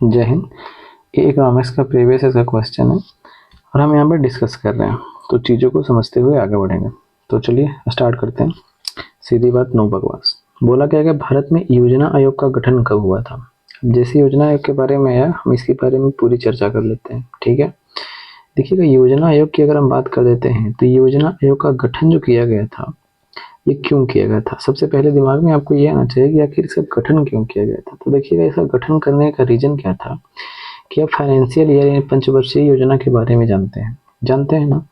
जय हिंद। ये इकोनॉमिक्स का प्रीवियस ईयर का क्वेश्चन है और हम यहाँ पर डिस्कस कर रहे हैं, तो चीज़ों को समझते हुए आगे बढ़ेंगे। तो चलिए स्टार्ट करते हैं। सीधी बात, नो बकवास। बोला क्या कि भारत में योजना आयोग का गठन कब हुआ था। जैसे योजना आयोग के बारे में है, हम इसके बारे में पूरी चर्चा कर लेते हैं, ठीक है। देखिएगा, योजना आयोग की अगर हम बात कर देते हैं तो योजना आयोग का गठन जो किया गया था, ये क्यों किया गया था। सबसे पहले दिमाग में आपको ये आना चाहिए कि आखिर इसका गठन क्यों किया गया था। तो देखिएगा, इसका गठन करने का रीजन क्या था कि आप फाइनेंशियल ईयर यानी पंचवर्षीय योजना के बारे में जानते हैं ना।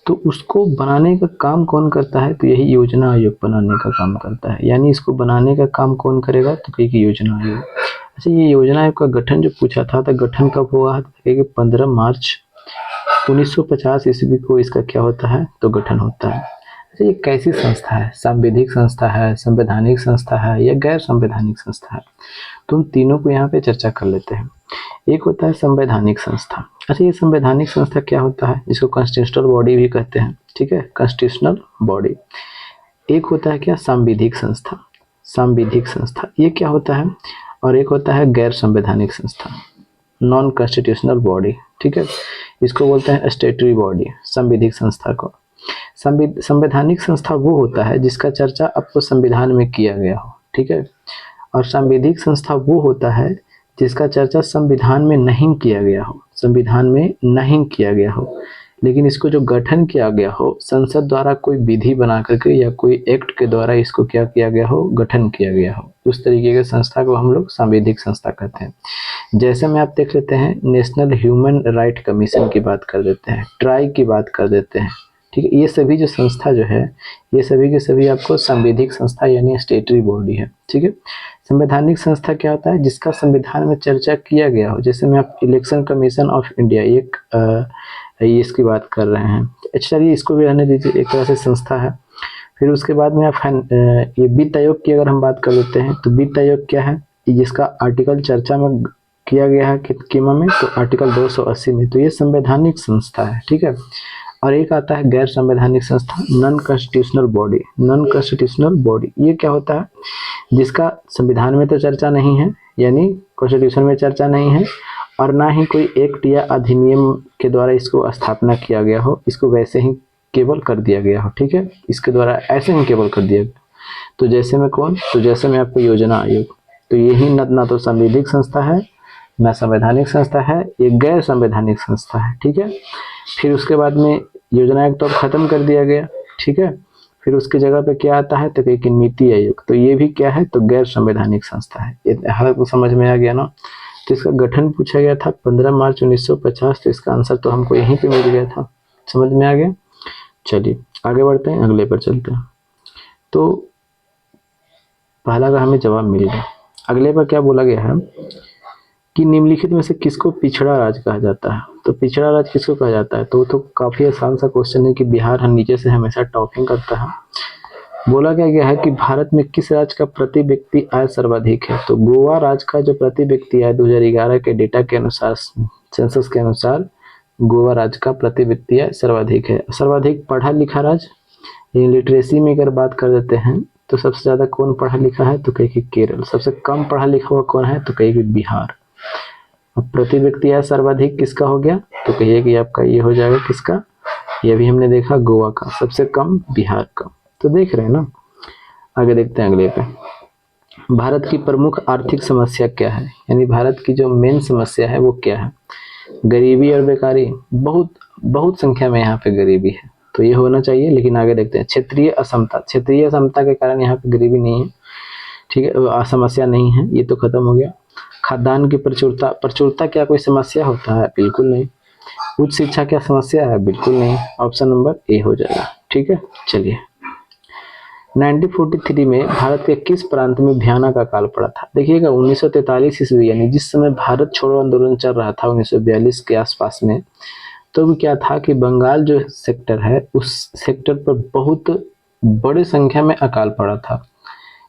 तो उसको बनाने का काम कौन करता है, तो यही योजना आयोग बनाने का काम करता है। यानी इसको बनाने का काम कौन करेगा, तो कहेगी योजना आयोग। अच्छा, ये योजना आयोग का गठन जो पूछा था, तो गठन कब हुआ, तो कहेगी 15 मार्च 1950 ईस्वी को इसका क्या होता है, तो गठन होता है। अच्छा, ये कैसी संस्था है, सांविधिक संस्था है, संवैधानिक संस्था है या गैर संवैधानिक संस्था है, तो हम तीनों को यहाँ पे चर्चा कर लेते हैं। एक होता है संवैधानिक संस्था। अच्छा, ये संवैधानिक संस्था क्या होता है, जिसको कॉन्स्टिट्यूशनल बॉडी भी कहते हैं, ठीक है, कॉन्स्टिट्यूशनल बॉडी। एक होता है क्या, सांविधिक संस्था। सांविधिक संस्था ये क्या होता है, और एक होता है गैर संवैधानिक संस्था, नॉन कॉन्स्टिट्यूशनल बॉडी, ठीक है। इसको बोलते हैं स्टेटरी बॉडी, संविधिक संस्था को। संवैधानिक संस्था वो होता है जिसका चर्चा आपको संविधान में किया गया हो, ठीक है। और सांविधिक संस्था वो होता है जिसका चर्चा संविधान में नहीं किया गया हो, संविधान में नहीं किया गया हो, लेकिन इसको जो गठन किया गया हो संसद द्वारा कोई विधि बना करके या कोई एक्ट के द्वारा इसको क्या किया गया हो, गठन किया गया हो, उस तरीके के संस्था को हम लोग सांविधिक संस्था कहते हैं। जैसे में आप देख लेते हैं, नेशनल ह्यूमन राइट कमीशन की बात कर देते हैं, ट्राई की बात कर देते हैं, ठीक है। ये सभी जो संस्था जो है, ये सभी के सभी आपको सांविधिक संस्था यानी स्टेटरी बॉडी है, ठीक है। संवैधानिक संस्था क्या होता है, जिसका संविधान में चर्चा किया गया हो। जैसे मैं आप इलेक्शन कमीशन ऑफ इंडिया ये इसकी बात कर रहे हैं। चलिए इसको भी रहने दीजिए, एक तरह से संस्था है। फिर उसके बाद में आप ये वित्त आयोग की अगर हम बात कर लेते हैं, तो वित्त आयोग क्या है, जिसका आर्टिकल चर्चा में किया गया है कीमा में, तो आर्टिकल 280 में, तो ये संवैधानिक संस्था है, ठीक है। और एक आता है गैर संवैधानिक संस्था, non constitutional body. Non constitutional body ये क्या होता है, जिसका संविधान में तो चर्चा नहीं है, यानी कॉन्स्टिट्यूशन में चर्चा नहीं है, और ना ही कोई एक्ट या अधिनियम के द्वारा इसको स्थापना किया गया हो, इसको वैसे ही केवल कर दिया गया हो, ठीक है। इसके द्वारा ऐसे ही केवल कर दिया गया। तो जैसे में कौन, तो जैसे में आपको योजना आयोग, तो यही ना तो संवैधानिक संस्था है, ना संवैधानिक संस्था है, ये गैर संवैधानिक संस्था है, ठीक है। फिर उसके बाद में योजना आयोग तो खत्म कर दिया गया, ठीक है। फिर उसकी जगह पे क्या आता है, तो कहीं नीति आयोग, तो ये भी क्या है, तो गैर संवैधानिक संस्था है। हर को समझ में आ गया ना। तो इसका गठन पूछा गया था 15 मार्च 1950, तो इसका आंसर तो हमको यहीं पे मिल गया था, समझ में आ गया। चलिए आगे बढ़ते हैं, अगले पर चलते हैं। तो पहला का हमें जवाब मिल गया। अगले पर क्या बोला गया है कि निम्नलिखित में से किसको पिछड़ा राज्य कहा जाता है। तो पिछड़ा राज्य किसको कहा जाता है, तो काफी आसान सा क्वेश्चन है कि बिहार नीचे से हमेशा टॉपिंग करता है। बोला क्या गया है कि भारत में किस राज्य का प्रति व्यक्ति आय सर्वाधिक है। तो गोवा राज्य का जो प्रति व्यक्ति आय 2011 के डेटा के अनुसार, सेंसस के अनुसार, गोवा राज्य का प्रति व्यक्ति आय सर्वाधिक है। सर्वाधिक पढ़ा लिखा राज्य, लिटरेसी में अगर बात कर देते हैं तो सबसे ज्यादा कौन पढ़ा लिखा है, तो कहेगी केरल। सबसे कम पढ़ा लिखा हुआ कौन है, तो कहेगी बिहार। अब प्रति व्यक्ति आय सर्वाधिक किसका हो गया, तो कहिए कि आपका ये हो जाएगा किसका, ये भी हमने देखा गोवा का, सबसे कम बिहार का। तो देख रहे हैं ना। आगे देखते हैं अगले पे। भारत की प्रमुख आर्थिक समस्या क्या है, यानी भारत की जो मेन समस्या है वो क्या है, गरीबी और बेकारी। बहुत संख्या में यहाँ पे गरीबी है, तो ये होना चाहिए। लेकिन आगे देखते हैं, क्षेत्रीय असमता। क्षेत्रीय असमता के कारण यहाँ पे गरीबी नहीं है, ठीक है, समस्या नहीं है, ये तो खत्म हो गया। खाद्यान्न की प्रचुरता। प्रचुरता क्या कोई समस्या होता है, बिल्कुल नहीं। उच्च शिक्षा क्या समस्या है, बिल्कुल नहीं। ऑप्शन नंबर ए हो जाएगा, ठीक है। चलिए 1943 में भारत के किस प्रांत में भयानक अकाल पड़ा था। देखिएगा 1943 ईस्वी, यानी जिस समय भारत छोड़ो आंदोलन चल रहा था 1942 के आसपास में, तो क्या था कि बंगाल जो सेक्टर है, उस सेक्टर पर बहुत बड़ी संख्या में अकाल पड़ा था।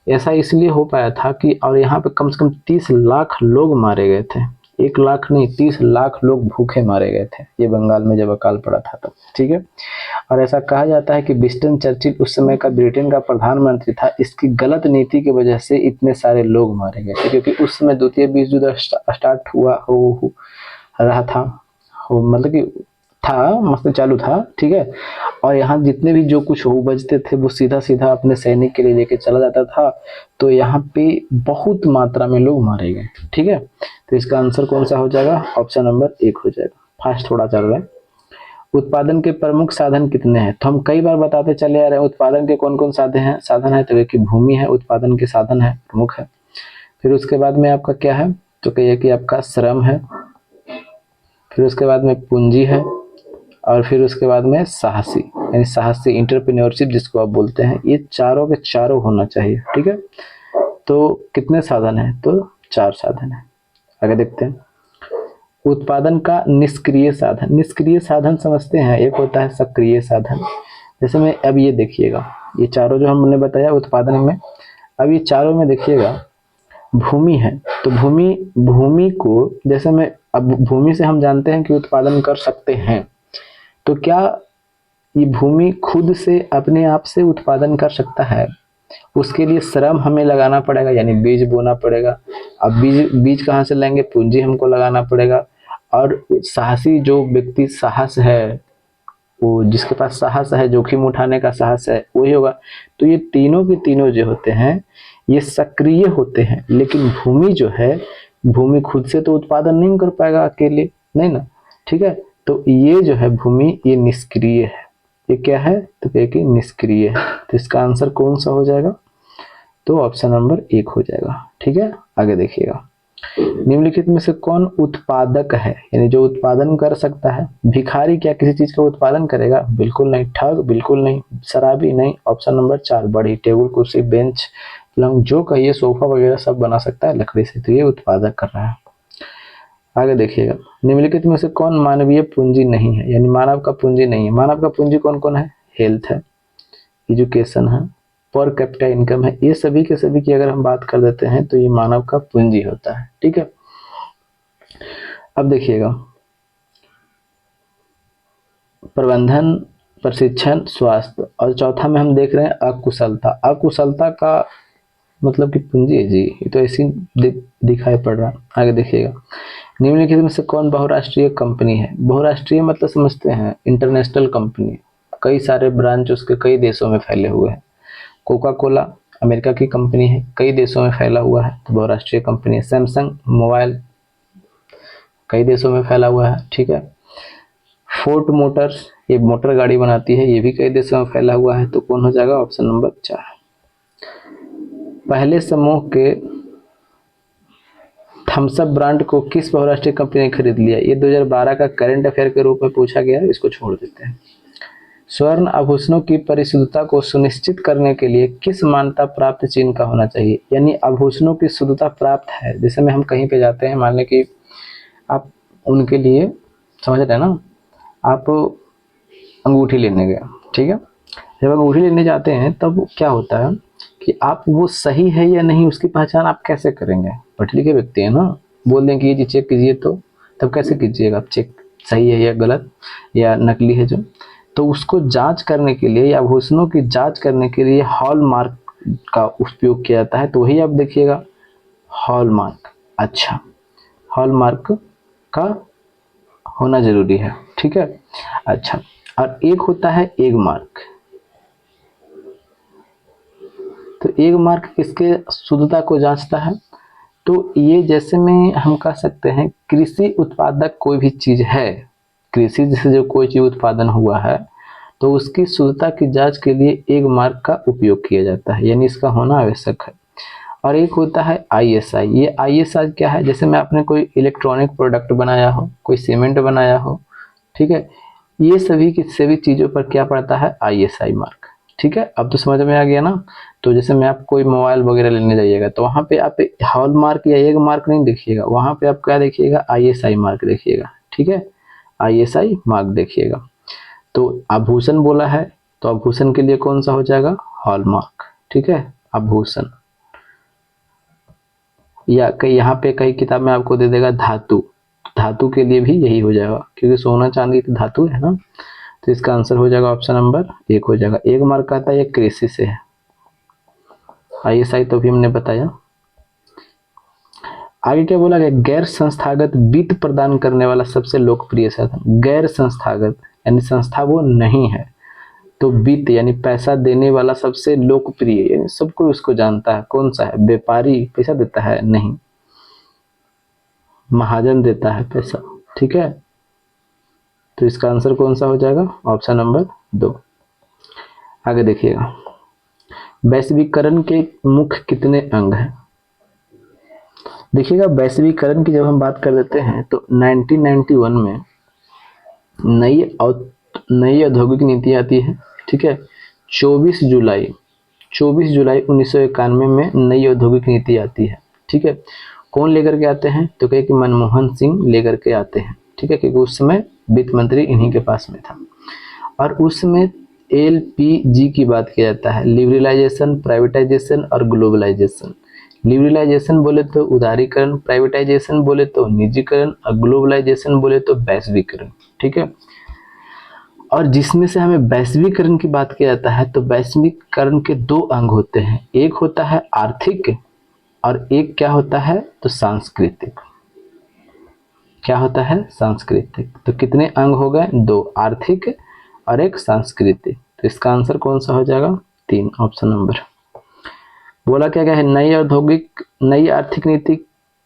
ऐसा इसलिए हो पाया था कि, और यहाँ पे कम से कम 30 लाख लोग मारे गए थे। 1 लाख नहीं 30 लाख लोग भूखे मारे गए थे ये बंगाल में जब अकाल पड़ा था तब, ठीक है। और ऐसा कहा जाता है कि विंस्टन चर्चिल उस समय का ब्रिटेन का प्रधानमंत्री था, इसकी गलत नीति की वजह से इतने सारे लोग मारे गए थे, क्योंकि उस समय द्वितीय विश्व युद्ध स्टार्ट हुआ हो रहा था, मतलब कि था, मतलब चालू था, ठीक है। और यहाँ जितने भी जो कुछ हो बचते थे वो सीधा सीधा अपने सैनिक के लिए लेके चला जाता था, तो यहाँ पे बहुत मात्रा में लोग मारे गए, ठीक है। तो इसका आंसर कौन सा हो जाएगा, ऑप्शन नंबर 1 हो जाएगा। फास्ट थोड़ा चल रहा है। उत्पादन के प्रमुख साधन कितने हैं, तो हम कई बार बताते चले आ रहे हैं उत्पादन के कौन कौन साधन है, तो एक भूमि है, उत्पादन के साधन है, प्रमुख है। फिर उसके बाद में आपका क्या है, तो कहिए कि आपका श्रम है, फिर उसके बाद में पूंजी है, और फिर उसके बाद में साहसी, यानी साहसी इंटरप्रेन्योरशिप जिसको आप बोलते हैं, ये चारों के चारों होना चाहिए, ठीक है। तो कितने साधन है, तो 4 साधन है। आगे देखते हैं। उत्पादन का निष्क्रिय साधन, निष्क्रिय साधन समझते हैं, एक होता है सक्रिय साधन। जैसे में अब ये देखिएगा, ये चारों जो हमने बताया उत्पादन में, अब ये चारों में देखिएगा भूमि है, तो भूमि को जैसे में, अब भूमि से हम जानते हैं कि उत्पादन कर सकते हैं, तो क्या ये भूमि खुद से अपने आप से उत्पादन कर सकता है, उसके लिए श्रम हमें लगाना पड़ेगा, यानी बीज बोना पड़ेगा। अब बीज कहाँ से लाएंगे, पूंजी हमको लगाना पड़ेगा। और साहसी जो व्यक्ति साहस है, वो जिसके पास साहस है, जोखिम उठाने का साहस है, वही होगा। तो ये तीनों के तीनों जो होते हैं ये सक्रिय होते हैं, लेकिन भूमि जो है, भूमि खुद से तो उत्पादन नहीं कर पाएगा अकेले, नहीं ना, ठीक है। तो ये जो है भूमि, ये निष्क्रिय है। ये क्या है, तो कहे कि निष्क्रिय है। तो इसका आंसर कौन सा हो जाएगा, तो ऑप्शन नंबर 1 हो जाएगा, ठीक है। आगे देखिएगा, निम्नलिखित में से कौन उत्पादक है, यानी जो उत्पादन कर सकता है। भिखारी क्या किसी चीज का उत्पादन करेगा, बिल्कुल नहीं। ठग, बिल्कुल नहीं। शराबी, नहीं। ऑप्शन नंबर 4 बड़ी टेबल, कुर्सी, बेंच, पलंग, जो कहिए, सोफा वगैरह सब बना सकता है लकड़ी से, तो ये उत्पादक कर रहा है। आगे देखिएगा, निम्नलिखित में से कौन मानवीय पूंजी नहीं है, यानी मानव का पूंजी नहीं है। मानव का पूंजी कौन कौन है, हेल्थ है, एजुकेशन है, पर कैपिटा इनकम है, ये सभी के सभी की अगर हम बात कर देते हैं तो ये मानव का पूंजी होता है, ठीक है। अब देखिएगा, प्रबंधन, प्रशिक्षण, स्वास्थ्य, और चौथा में हम देख रहे हैं अकुशलता। अकुशलता का मतलब कि पूंजी है जी, ये तो ऐसी दिखाई पड़ रहा है। आगे देखिएगा, निम्नलिखित में से कौन बहुराष्ट्रीय कंपनी है। बहुराष्ट्रीय मतलब समझते हैं, इंटरनेशनल कंपनी, कई सारे ब्रांच उसके कई देशों में फैले हुए हैं। कोका कोला अमेरिका की कंपनी है, कई देशों में फैला हुआ है, तो बहुराष्ट्रीय कंपनी है। सैमसंग मोबाइल कई देशों में फैला हुआ है, ठीक है। फोर्ड मोटर्स, ये मोटर गाड़ी बनाती है, ये भी कई देशों में फैला हुआ है, तो कौन हो जाएगा, ऑप्शन नंबर 4। पहले समूह के थम्स अप ब्रांड को किस बहुराष्ट्रीय कंपनी ने खरीद लिया, ये 2012 का करंट अफेयर के रूप में पूछा गया है, इसको छोड़ देते हैं। स्वर्ण आभूषणों की परिशुद्धता को सुनिश्चित करने के लिए किस मान्यता प्राप्त चिन्ह का होना चाहिए, यानी आभूषणों की शुद्धता प्राप्त है। जैसे में हम कहीं पे जाते हैं, मान लें कि आप उनके लिए, समझ रहे हैं ना, आप अंगूठी लेने गए, ठीक है। जब अंगूठी लेने जाते हैं तब क्या होता है कि आप वो सही है या नहीं उसकी पहचान आप कैसे करेंगे, पढ़े लिखे व्यक्ति है ना, बोल दें कि ये चीज चेक कीजिए, तो तब कैसे कीजिएगा आप चेक, सही है या गलत या नकली है जो। तो उसको जांच करने के लिए या आभूषणों की जांच करने के लिए हॉलमार्क का उपयोग किया जाता है, तो वही आप देखिएगा हॉलमार्क, अच्छा हॉलमार्क का होना जरूरी है, ठीक है। अच्छा, और एक होता है एग मार्क, तो एग मार्क किसके शुद्धता को जांचता है, तो ये जैसे में हम कह सकते हैं कृषि उत्पादक कोई भी चीज है, कृषि से जो कोई चीज उत्पादन हुआ है तो उसकी शुद्धता की जांच के लिए एग मार्क का उपयोग किया जाता है, यानी इसका होना आवश्यक है। और एक होता है आईएसआई, ये आईएसआई क्या है, जैसे में आपने कोई इलेक्ट्रॉनिक प्रोडक्ट बनाया हो, कोई सीमेंट बनाया हो, ठीक है, ये सभी की सभी चीजों पर क्या पड़ता है, आईएसआई मार्क, ठीक है। अब तो समझ में आ गया ना। तो जैसे में आप कोई मोबाइल वगैरह लेने जाइएगा तो वहां पे आप हॉल मार्क या एग मार्क नहीं देखिएगा, वहां पे आप क्या देखिएगा, आईएसआई मार्क देखिएगा, ठीक है, आईएसआई मार्क देखिएगा। तो आभूषण बोला है, तो आभूषण के लिए कौन सा हो जाएगा, हॉलमार्क, ठीक है, आभूषण। या कई यहाँ पे कई किताब में आपको दे देगा धातु, धातु के लिए भी यही हो जाएगा, क्योंकि सोना चांदी तो धातु है ना। तो इसका आंसर हो जाएगा ऑप्शन नंबर 1 हो जाएगा। 1 मार्क का आता है, ये कृषि से है। ISI तो भी हमने बताया। आगे क्या बोला गया, गैर संस्थागत वित्त प्रदान करने वाला सबसे लोकप्रिय साधन। गैर संस्थागत यानी संस्था वो नहीं है, तो वित्त यानी पैसा देने वाला सबसे लोकप्रिय, यानी सब कोई उसको जानता है, कौन सा है? व्यापारी पैसा देता है? नहीं, महाजन देता है पैसा, ठीक है। तो इसका आंसर कौन सा हो जाएगा? Option number 2। आगे देखिएगा, वैश्वीकरण के मुख्य कितने अंग हैं? देखिएगा, वैश्वीकरण की जब हम बात कर देते हैं तो 1991 में नई औद्योगिक नीति आती है, ठीक है। 24 जुलाई 1991 में नई औद्योगिक नीति आती है, ठीक है। कौन लेकर के आते हैं? तो कहे कि मनमोहन सिंह लेकर के आते हैं, ठीक है, क्योंकि उस समय वित्त मंत्री इन्हीं के पास में था। और उसमें LPG की बात किया जाता है, लिबरलाइजेशन, प्राइवेटाइजेशन और ग्लोबलाइजेशन। लिबरलाइजेशन बोले तो उदारीकरण, प्राइवेटाइजेशन बोले तो निजीकरण और ग्लोबलाइजेशन बोले तो वैश्वीकरण, ठीक है। और जिसमें से हमें वैश्वीकरण की बात किया जाता है तो वैश्वीकरण के 2 अंग होते हैं, एक होता है आर्थिक और एक क्या होता है? तो सांस्कृतिक। क्या होता है? सांस्कृतिक। तो कितने अंग हो गए? 2, आर्थिक और एक सांस्कृतिक। तो इसका आंसर कौन सा हो जाएगा? 3, ऑप्शन नंबर। बोला क्या है, नई आर्थिक नीति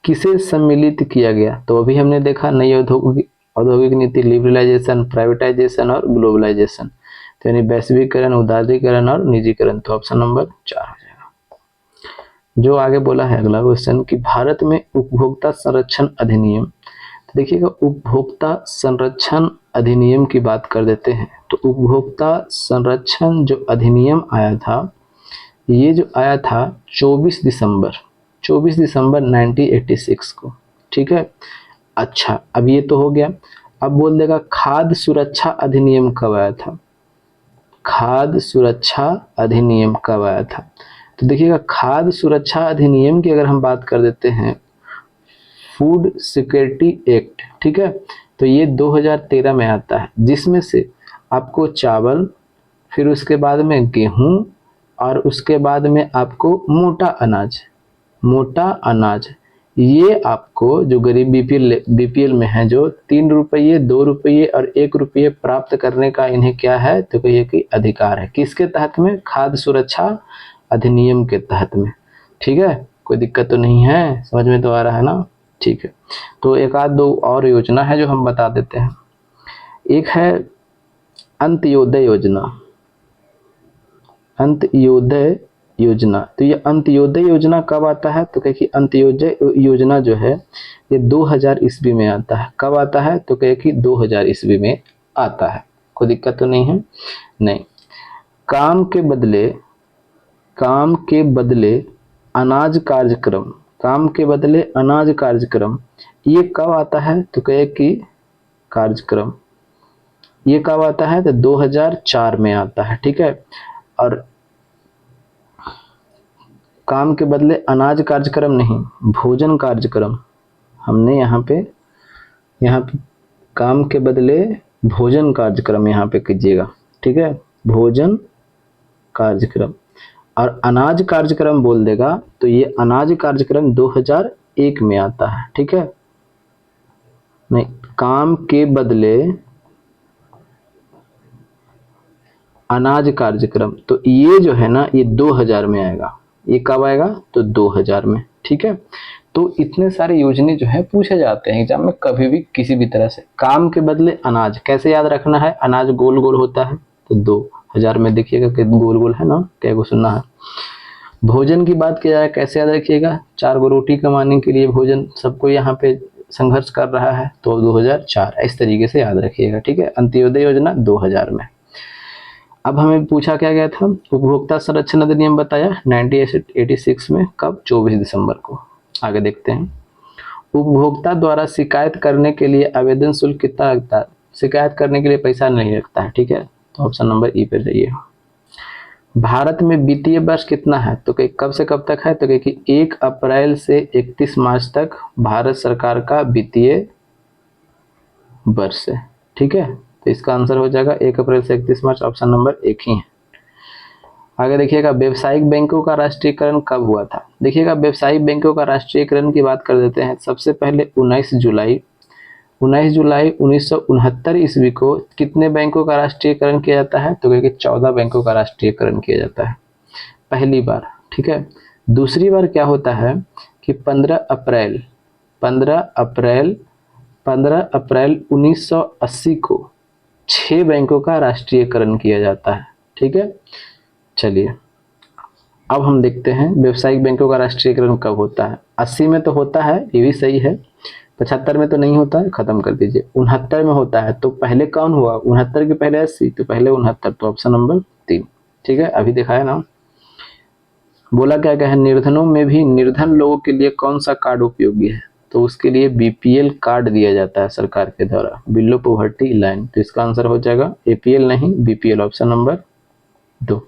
किसे सम्मिलित किया गया? तो अभी हमने देखा नई औद्योगिक नीति, लिबरलाइजेशन, प्राइवेटाइजेशन और ग्लोबलाइजेशन, तो यानी वैश्वीकरण, उदारीकरण और निजीकरण। तो ऑप्शन नंबर 4 हो जाएगा। जो आगे बोला है अगला क्वेश्चन कि भारत में उपभोक्ता संरक्षण अधिनियम, तो देखिएगा उपभोक्ता संरक्षण अधिनियम की बात कर देते हैं। तो उपभोक्ता संरक्षण जो अधिनियम आया था, ये जो आया था 24 दिसंबर 1986 को, ठीक है। अच्छा, अब ये तो हो गया। अब बोल देगा खाद्य सुरक्षा अधिनियम कब आया था? खाद्य सुरक्षा अधिनियम कब आया था? तो देखिएगा, खाद्य सुरक्षा अधिनियम की अगर हम बात कर देते हैं, फूड सिक्योरिटी एक्ट, ठीक है, तो ये 2013 में आता है, जिसमें से आपको चावल, फिर उसके बाद में गेहूं और उसके बाद में आपको मोटा अनाज, ये आपको जो गरीब बीपीएल में है, जो 3 रुपये, 2 रुपये और 1 रुपये प्राप्त करने का इन्हें क्या है? तो कहिए कि अधिकार है। किसके तहत में? खाद्य सुरक्षा अधिनियम के तहत में, ठीक है। कोई दिक्कत तो नहीं है, समझ में तो आ रहा है ना? ठीक है। तो एक आध 2 और योजना है जो हम बता देते हैं। एक है अंत्योदय योजना। तो ये अंत्योदय योजना कब आता है? तो कहे कि अंत्योदय योजना जो है ये 2000 ईस्वी में आता है। कब आता है? तो कहे कि 2000 ईस्वी में आता है। कोई दिक्कत तो नहीं है? नहीं। काम के बदले अनाज कार्यक्रम, ये कब आता है? तो कहे कि कार्यक्रम ये कब आता है? तो 2004 में आता है, ठीक है। और काम के बदले अनाज कार्यक्रम नहीं, भोजन कार्यक्रम, हमने यहाँ पे काम के बदले भोजन कार्यक्रम यहाँ पे कीजिएगा, ठीक है, भोजन कार्यक्रम। और अनाज कार्यक्रम बोल देगा तो ये अनाज कार्यक्रम 2001 में आता है, ठीक है। नहीं, काम के बदले अनाज कार्यक्रम, तो ये जो है ना, ये 2000 में आएगा। ये कब आएगा? तो 2000 में, ठीक है। तो इतने सारे योजने जो है पूछे जाते हैं एग्जाम में कभी भी किसी भी तरह से। काम के बदले अनाज कैसे याद रखना है? अनाज गोल गोल होता है, तो 2000 में देखिएगा कि गोल गोल है ना, क्या को सुनना है। भोजन की बात किया जाए कैसे याद रखिएगा? 4 गो रोटी कमाने के लिए भोजन सबको यहाँ पे संघर्ष कर रहा है, तो 2004, इस तरीके से याद रखिएगा, ठीक है। अंत्योदय योजना 2000 में। अब हमें पूछा क्या गया था? उपभोक्ता संरक्षण अधिनियम बताया 1986 में, कब? 24 दिसंबर को। आगे देखते हैं, उपभोक्ता द्वारा शिकायत करने के लिए आवेदन शुल्क कितना लगता है? शिकायत करने के लिए पैसा नहीं लगता है, ठीक है। तो ऑप्शन नंबर ई पे जाइए। भारत में वित्तीय वर्ष कितना है? तो कब से कब तक है? तो कि 1 अप्रैल से 31 मार्च तक भारत सरकार का वित्तीय वर्ष से। ठीक है, तो इसका आंसर हो जाएगा 1 अप्रैल से 31 मार्च, ऑप्शन नंबर 1 ही है। आगे देखिएगा, व्यावसायिक बैंकों का राष्ट्रीयकरण कब हुआ था। देखिएगा, व्यावसायिक बैंकों का राष्ट्रीयकरण की बात कर देते हैं। सबसे पहले 19 जुलाई 1969 ईस्वी को कितने बैंकों का राष्ट्रीयकरण किया जाता है, तो कहिए 14 बैंकों का राष्ट्रीयकरण किया जाता है पहली बार। ठीक है, दूसरी बार क्या होता है कि 15 अप्रैल 1980 को 6 बैंकों का राष्ट्रीयकरण किया जाता है। ठीक है, चलिए अब हम देखते हैं व्यावसायिक बैंकों का राष्ट्रीयकरण कब होता है। 80 में तो होता है, ये भी सही है। 75 में तो नहीं होता है, खत्म कर दीजिए। 69 में होता है, तो पहले कौन हुआ, 69 के पहले 80, तो पहले 69, तो ऑप्शन नंबर 3। ठीक है, अभी दिखाया ना। बोला क्या क्या है, निर्धनों में भी निर्धन लोगों के लिए कौन सा कार्ड उपयोगी है, तो उसके लिए बीपीएल कार्ड दिया जाता है सरकार के द्वारा, बिलो पॉवर्टी लाइन। तो इसका आंसर हो जाएगा एपीएल नहीं, बीपीएल, ऑप्शन नंबर 2।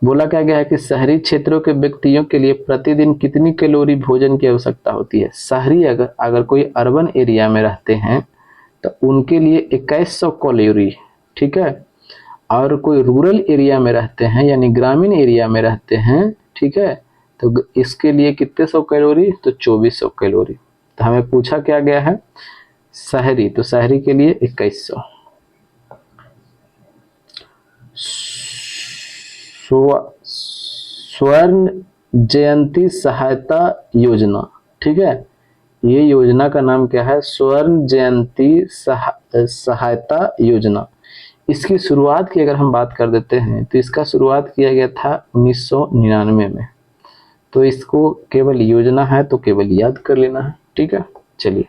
बोला क्या गया है कि शहरी क्षेत्रों के व्यक्तियों के लिए प्रतिदिन कितनी कैलोरी भोजन की आवश्यकता होती है। शहरी अगर कोई अर्बन एरिया में रहते हैं तो उनके लिए 2100 कैलोरी। ठीक है, और कोई रूरल एरिया में रहते हैं यानी ग्रामीण एरिया में रहते हैं, ठीक है, तो इसके लिए कितने 100 कैलोरी, तो 2400 कैलोरी। तो हमें पूछा क्या गया है, शहरी, तो शहरी के लिए 2100। स्वर्ण जयंती सहायता योजना। ठीक है, ये योजना का नाम क्या है, स्वर्ण जयंती सहायता योजना। इसकी शुरुआत की अगर हम बात कर देते हैं तो इसका शुरुआत किया गया था 1999 में। तो इसको केवल योजना है तो केवल याद कर लेना है। ठीक है, चलिए,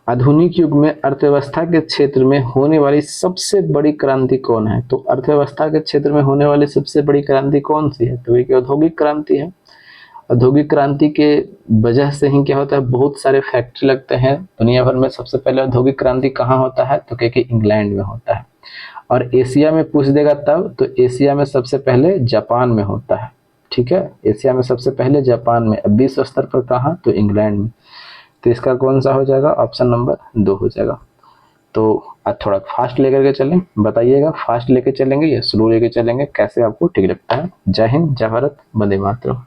आधुनिक युग में अर्थव्यवस्था के क्षेत्र में होने वाली सबसे बड़ी क्रांति कौन है। तो अर्थव्यवस्था के क्षेत्र में होने वाली सबसे बड़ी क्रांति कौन सी है, तो ये औद्योगिक क्रांति है। औद्योगिक क्रांति के वजह से ही क्या होता है, बहुत सारे फैक्ट्री लगते हैं दुनिया भर में। सबसे पहले औद्योगिक क्रांति कहाँ होता है, तो क्या इंग्लैंड में होता है। और एशिया में पूछ देगा तब, तो एशिया में सबसे पहले जापान में होता है। ठीक है, एशिया में सबसे पहले जापान में, विश्व स्तर पर कहाँ, तो इंग्लैंड में। तो इसका कौन सा हो जाएगा, ऑप्शन नंबर 2 हो जाएगा। तो आज थोड़ा फास्ट लेकर के चलें, बताइएगा फास्ट लेके चलेंगे या स्लो लेके चलेंगे, कैसे आपको ठीक लगता है। जय हिंद, जय भारत, वंदे मातरम।